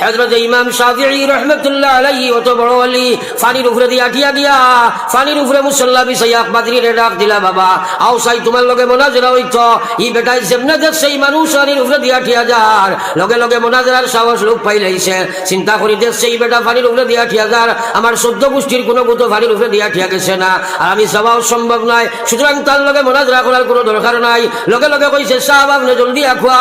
হযরত ইমাম শাফিঈ রাহমাতুল্লাহ আলাইহি অত বড় ওলি পানির উপরে দিয়া আঠিয়া গিয়া পানির উপরে মুসল্লা বিছাইয়া বাদরিরে ডাক দিলা, বাবা আও সাই তোমার লগে মোনাজারা হইতো। ই বেটাই যেমনে দেখছে এই মানুষ পানির উপরে দিয়া আঠিয়া যার লগে লগে মোনাজারার সাহস লোক পাইলাইছে। চিন্তা করি দেখছে এই বেটা পানির উপরে দিয়া আঠিয়া যার, আমার 14 গোষ্ঠীর কোনো গুতো পানির উপরে দিয়া আঠিয়া গেছে না, আর আমি যাওয়াও সম্ভব নয়, সুতরাং তার লগে মোনাজারা করার কোনো দরকার নাই। লগে লগে কইছে সাহেব আপনি জলদি আখুয়া,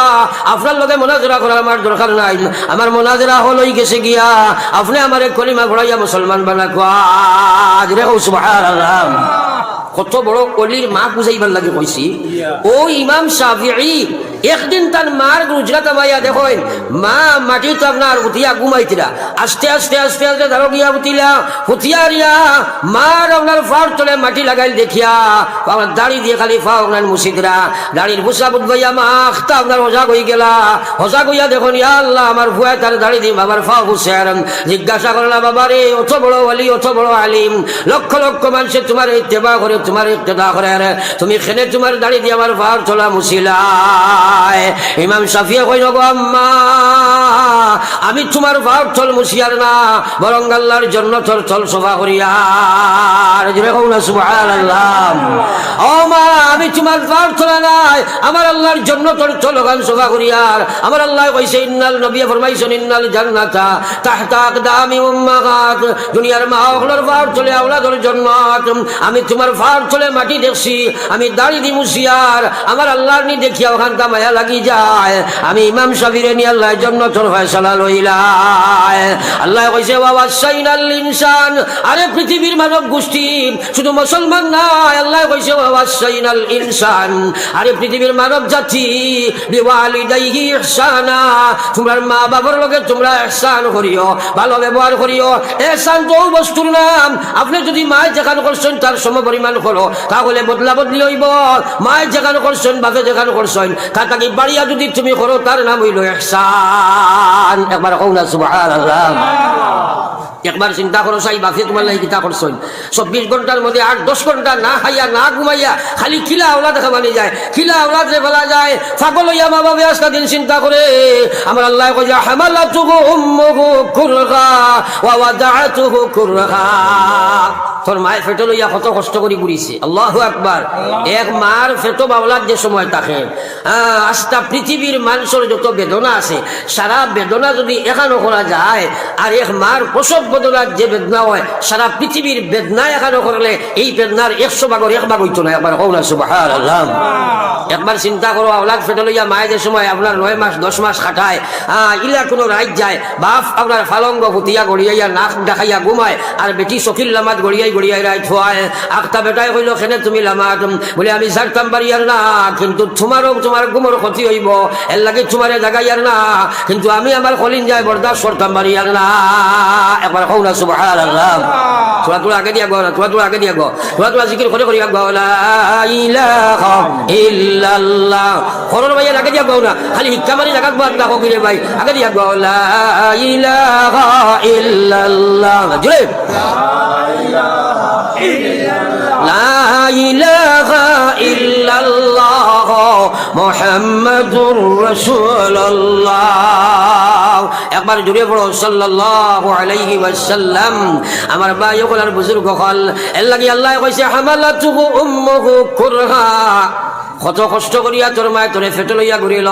আপনার লগে মোনাজারা করার আমার দরকার নাই, আমার মোনাজারা হলই গেছে গিয়া, আপনি আমার কলিমা পড়াইয়া মুসলমান বানা খোয়া। সুবহানাল্লাহ। কত বড় অলির মা বুঝাইবার লাগে কইছি। ও ইমাম শাফিঈ একদিন তার মার গুজরাত মাইয়া দেখেন মা মাটি তো আপনার উঠিয়া ঘুমাইতিরা, আস্তে আস্তে আস্তে আস্তে ধরো গিয়া উঠিলা হুতিয়া রিয়া মার আপনার ফার তলে মাটি লাগাইল দেখিয়া আমার দাড়ি দিয়ে খালি ফা আপনার মুসিদরা দাড়ির ভুসা বুধবাইয়া মা আখতা আপনার হজা হয়ে গেলা। হজা হইয়া দেখুন ইয়া আল্লাহ আমার ভুয়া তার দাড়ি দিম বাবার ফা হুসেন। জিজ্ঞাসা করলা বাবা রে অত বড় ওলি অত বড় আলিম লক্ষ লক্ষ মানুষের তোমার ইত্তেবা করে তোমার ইক্তেদা করে, তুমি খেলে তোমার দাড়ি দিয়ে আমার ফার তোলা মুছিলা। ইমাম শাফিঈ কইল গো আম্মা আমি তোমার ভাব থল মুছিয়ার না, বরং আল্লাহর জন্য তোর থল সফা করিয়ার। জোরে কও না সুবহানাল্লাহ। ও মা আমি তোমার ভাব থলা নাই, আমার আল্লাহর জন্য তোর থল গান সফা করিয়ার। আমার আল্লাহ কইছে ইন্নাল নবী ফরমাইছেন ইন্নাল জান্নাতা তাহতা আকদামি উম্মাহাত, দুনিয়ার মা হলোর ভাব থলে আওলাদের জান্নাত। আমি তোমার ভাব থলে মাটি দেখছি, আমি দাড়ি দি মুছিয়ার, আমার আল্লাহর নি দেখিয়া ওখানটা মায়া লাগি যায়। আমি ইমাম শাফিঈ নি আল্লাহর জন্য তোর ফয়সালা লইলাই। আল্লাহ কইছে বাবা সাইনাল ইনসান, আরে পৃথিবীর মানব গোষ্ঠী শুধু মুসলমান নাই, আল্লাহ কইছে বাবা সাইনাল ইনসান, আরে পৃথিবীর মানব জাতি বিওয়ালিদাইহি ইহসানা, তোমার মা বাবার লগে তোমরা ইহসান করিও, ভালো ব্যবহার করিও। ইহসান তো বস্তুর নাম, আপনি যদি মায়ের যেখানে করছেন তার সমপরিমাণ করো তাহলে বদলা বদলি হইব। মায়ের যেখানে করছেন বাপে যেখানে করছেন তার তাকে বাড়িয়া যদি তুমি করো তার নাম হইল ইহসান। একবার কও না সুবহানাল্লাহ। একবার চিন্তা করো সাই বাপে তোমার লাগি কিতা করছেন, 24 ঘন্টার মধ্যে 8-10 ঘন্টা না খাইয়া না ঘুমাইয়া খালি খিলা আওলাদ দেখা মানে যায়, খিলা আওলাদ রে ফেলা যায়। পাগল হইয়া মা বাবা আজকা দিন চিন্তা করে। আমার আল্লাহ কইয়া হামালাতুহু উম্মুহু কুরহা ওয়া ওয়াদাআতুহু কুরহা, তোর মায়ের ফেটো লইয়া কত কষ্ট করে ঘুরিছে। আল্লাহু আকবার। এক মার ফেটো বাবলার যে সময় থাকে আস্তা পৃথিবীর মানুষের যত বেদনা আছে সারা বেদনা যদি এখানো করা যায়, আর এক মার প্রসব বেদনার যে বেদনা হয় সারা পৃথিবীর বেদনা এখানো করলে এই বেদনার 100 ভাগের 1 ভাগ হইতো না। একবার কও না সুবহানাল্লাহ। একবার চিন্তা করো আওলাদ ফেটো লইয়া মায়ের যে সময় আপনার 9 মাস 10 মাস খাটায়, ইলা কোনো রাইত যায়, বাপ আপনার ফালঙ্গ ফুটিয়া গড়িয়াইয়া নাক দেখাইয়া ঘুমায়, আর বেটি চকিল লামাত গড়িয়াই গড়িয়াই রাইত হয়। আখতা বেটাই কইল খেনে তুমি লামাত, বলে আমি ছাড়তাম পারিয়ার না, কিন্তু তোমারও তোমার ঘুমোর ক্ষতি হইব এর লাগে তোমারে জাগাইয়ার না, কিন্তু আমি আমার কলিন যায় বরদাস্ত করতাম পারিয়ার না। একবার কও না সুবহানাল্লাহ। তোরা তোরা আগে দিয়া গো, তোরা তোরা আগে দিয়া গো, তোরা তোরা জিকির করে করিয়া গো লা ইলাহা ইল্লাল্লাহ। করর ভাই আগে দিয়া গো না, খালি হিক্কা মারি জাগাত বাদ না কইরে ভাই আগে দিয়া গো লা ইলাহা ইল্লাল্লাহ। জোরে লা ইলাহা ইল্লাল্লাহ মুহাম্মাদুর রাসূলুল্লাহ। একবার জুড়ে পড়ো সাল্লাল্লাহু আলাইহি ওয়াসাল্লাম। আমার ভাই ওগুলার বুজুর্গ হল এর লাগি আল্লাহ কইছে হামালাতুহু উম্মুহু কুরহা, কত কষ্ট করিয়া তোর মায় তোরে ফেটে লইয়া ঘুরিল।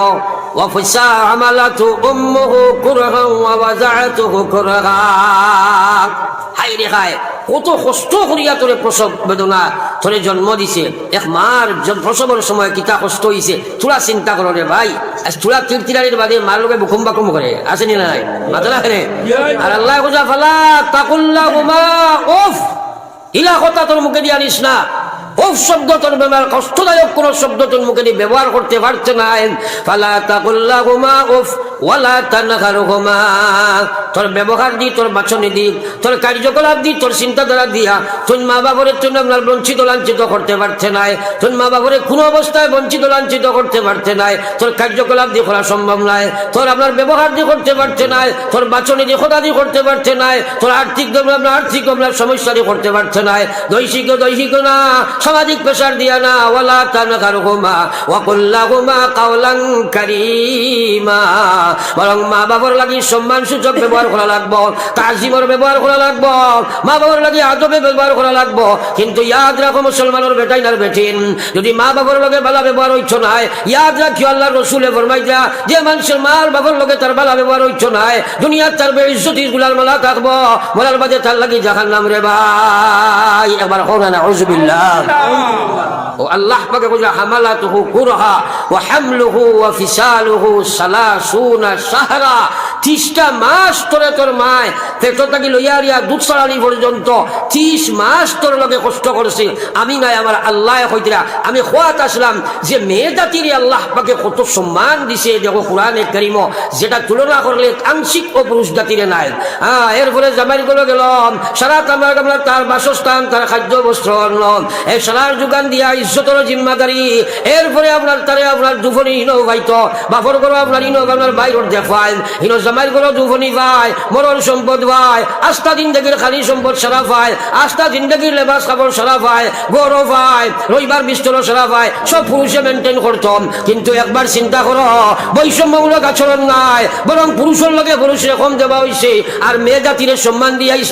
ওয়া ফাসা হামালাতু উম্মুহু কুরহা ওয়া ওয়াজাআতুহু কুরহা, হাই রে হাই কত কষ্ট করিয়া তোরে প্রসব বেদনা তোরে জন্ম দিছে। এক মার প্রসবের সময় কিতা কষ্ট হইছে তোরা চিন্তা করো রে ভাই। তোরা তিরতিরানির বাদে মার লোকে বুকুম বাকুম করে আসেনি নাই মাথা না। আর আল্লাহ কইয়া ফালা তাকুল্লাহুমা উফ, ইলা কথা তোর মুখে দিয়ে আনিস না। উফ শব্দ তোর ব্যবহার কষ্টদায়ক কোন শব্দ তোর মুখে দিয়ে ব্যবহার করতে পারছে না। ফালা তাকুল্লাহুমা উফ ওয়ালা তানহারহুমা, তোর ব্যবহার দি তোর বাচনে দি তোর কার্যকলাপ দি তোর চিন্তাধারা দিয়া তোর মা বাবরের জন্য আপনার বঞ্চিত লাঞ্ছিত করতে পারছে নাই। তোর মা বাবরের কোনো অবস্থায় বঞ্চিত লাঞ্ছিত করতে পারছে নাই। তোর কার্যকলাপ দিয়ে করা সম্ভব নাই, তোর আপনার ব্যবহার দিয়ে করতে পারছে নাই, তোর বাচনে দিয়ে খোদা দিয়ে করতে পারছে নাই, তোর আর্থিক আপনার আর্থিক আপনার সমস্যা দিয়ে করতে পারছে নাই, দৈহিক না সামাজিক পেশার দিয়া না। ওয়ালা তানহারহুমা ওয়া কুল লাহুমা কাওলান কারীমা, বরং মা বাবার লাগি সম্মান সূচক ব্যবহার করা লাগবো, তাজিমর ব্যবহার করা লাগবো, মা বাবার লাগি আদবে ব্যবহার করা লাগবো। কিন্তু ইয়াদ রাখো মুসলমানের বেটাই নার বেঠিন, যদি মা বাবার লগে ভালো ব্যবহার হইছ নাই, ইয়াদ রাখিও আল্লাহ রসুলে ফরমাইতা যে মানুষের মা বাবার লগে তার ভালো ব্যবহার হইছ নাই, দুনিয়ার তার বেইজ্জতি গুলার মালা থাকবো, বলার বাদে তার লাগি জাহান্নাম রে ভাই। একবার হোক না নাউযুবিল্লাহ। ও আল্লাহ পাকে কইলা হামালাতুহু কুরহা ওয়া হামলুহু ওয়া ফিসালুহু সালাসুনা শাহরা, 30টা মাস তোরে তোর মায় পেট থাকি লইয়া রিয়া দুধ ছড়ানি পর্যন্ত 30 মাস তোর লগে কষ্ট করছে। আমি নাই আমার আল্লাহ কইতরা আমি খোয়াত আসলাম যে মেয়ে জাতিরে আল্লাহ পাকে কত সম্মান দিছে দেখো কোরআনে কারীম, যেটা তুলনা করলে আংশিক ও পুরুষ জাতিরে নাই। এরপরে জামাই গুলো গেলাম সারা আমরা তার বাসস্থান, তার খাদ্য বস্ত্র অন্ন এই সারার যোগান দিয়া ইজ্জতর জিম্মাদারি। এরপরে আপনার তারে আপনার দুফনি ইনো ভাইতো বাফর করো আপনার ইনো আপনার বাইর দেখায় ইনো জামাইর করো দুফনি ভাই মরণ সম্পদ ভাই, আস্থা জিন্দগির খালি সম্পদ সারা ভাই, আস্থা জিন্দগির লেবাস কাপড় সারা ভাই, গরো ভাই, রবিবার বিস্তর সারা ভাই, সব পুরুষে মেনটেন করতাম। কিন্তু একবার চিন্তা করো বৈষম্যমূলক আচরণ নাই, বরং পুরুষের লগে পুরুষের কম দেওয়া হয়েছে আর মেয়ে জাতির সম্মান দিয়া